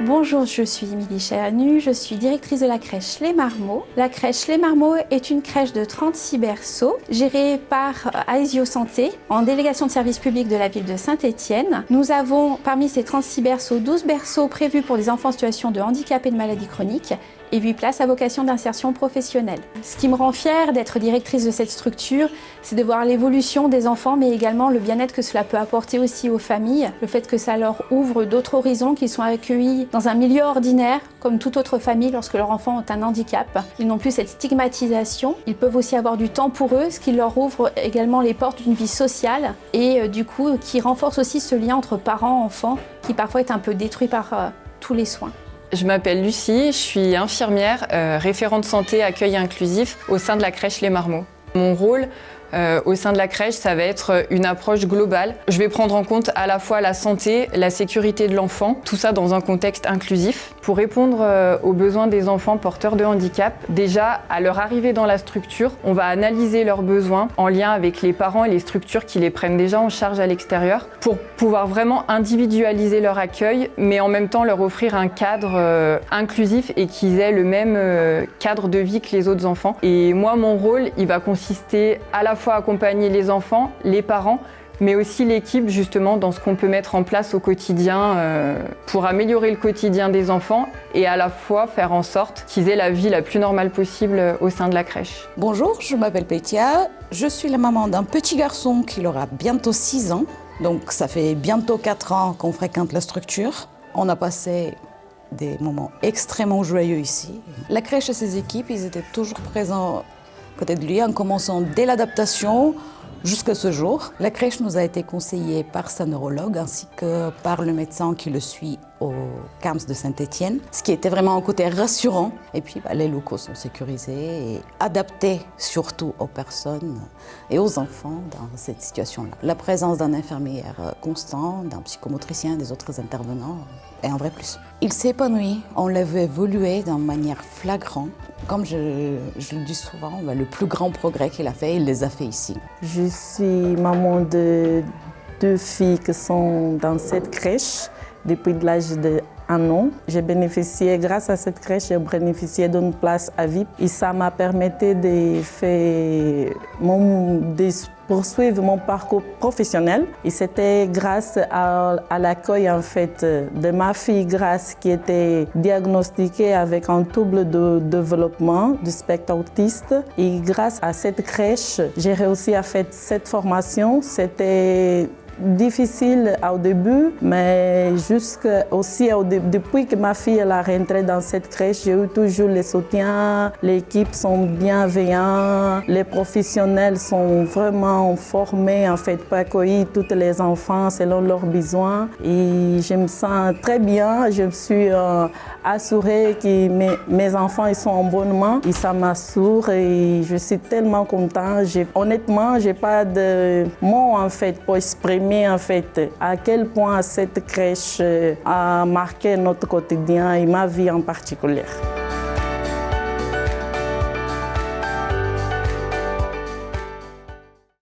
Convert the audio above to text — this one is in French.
Bonjour, je suis Émilie Chahanu, je suis directrice de la crèche Les Marmots. La crèche Les Marmots est une crèche de 36 berceaux gérée par Aesio Santé en délégation de service public de la ville de Saint-Étienne. Nous avons parmi ces 36 berceaux 12 berceaux prévus pour des enfants en situation de handicap et de maladies chroniques et 8 places à vocation d'insertion professionnelle. Ce qui me rend fière d'être directrice de cette structure, c'est de voir l'évolution des enfants, mais également le bien-être que cela peut apporter aussi aux familles, le fait que ça leur ouvre d'autres horizons, qu'ils sont accueillis dans un milieu ordinaire, comme toute autre famille lorsque leurs enfants ont un handicap. Ils n'ont plus cette stigmatisation, ils peuvent aussi avoir du temps pour eux, ce qui leur ouvre également les portes d'une vie sociale et du coup qui renforce aussi ce lien entre parents et enfants qui parfois est un peu détruit par tous les soins. Je m'appelle Lucie, je suis infirmière, référente santé accueil inclusif au sein de la crèche Les Marmots. Mon rôle au sein de la crèche, ça va être une approche globale. Je vais prendre en compte à la fois la santé, la sécurité de l'enfant, tout ça dans un contexte inclusif. Pour répondre aux besoins des enfants porteurs de handicap, déjà à leur arrivée dans la structure, on va analyser leurs besoins en lien avec les parents et les structures qui les prennent déjà en charge à l'extérieur pour pouvoir vraiment individualiser leur accueil, mais en même temps leur offrir un cadre inclusif et qu'ils aient le même cadre de vie que les autres enfants. Et moi, mon rôle, il va consister à la fois accompagner les enfants, les parents, mais aussi l'équipe justement dans ce qu'on peut mettre en place au quotidien pour améliorer le quotidien des enfants et à la fois faire en sorte qu'ils aient la vie la plus normale possible au sein de la crèche. Bonjour, je m'appelle Pétia, je suis la maman d'un petit garçon qui aura bientôt 6 ans, donc ça fait bientôt 4 ans qu'on fréquente la structure. On a passé des moments extrêmement joyeux ici. La crèche et ses équipes, ils étaient toujours présents à côté de lui en commençant dès l'adaptation jusqu'à ce jour. La crèche nous a été conseillée par sa neurologue ainsi que par le médecin qui le suit au CAMS de Saint-Étienne, ce qui était vraiment un côté rassurant. Et puis les locaux sont sécurisés et adaptés surtout aux personnes et aux enfants dans cette situation-là. La présence d'un infirmier constant, d'un psychomotricien et des autres intervenants est un vrai plus. Il s'est épanoui, on l'a vu évoluer d'une manière flagrante. Comme je le dis souvent, le plus grand progrès qu'il a fait, il les a fait ici. Je suis maman de 2 filles qui sont dans cette crèche depuis l'âge d'1 an. J'ai bénéficié, grâce à cette crèche, j'ai bénéficié d'une place à vie et ça m'a permis de poursuivre mon parcours professionnel. Et c'était grâce à l'accueil en fait de ma fille Grace qui était diagnostiquée avec un trouble de développement du spectre autiste. Et grâce à cette crèche, j'ai réussi à faire cette formation. C'était difficile au début, mais depuis que ma fille est rentrée dans cette crèche, j'ai eu toujours le soutien, l'équipe sont bienveillants, les professionnels sont vraiment formés en fait pour accueillir tous les enfants selon leurs besoins et je me sens très bien, je me suis assurée que mes enfants ils sont en bonne main et ça m'assure et je suis tellement contente. Honnêtement, j'ai pas de mots en fait pour exprimer en fait à quel point cette crèche a marqué notre quotidien et ma vie en particulier.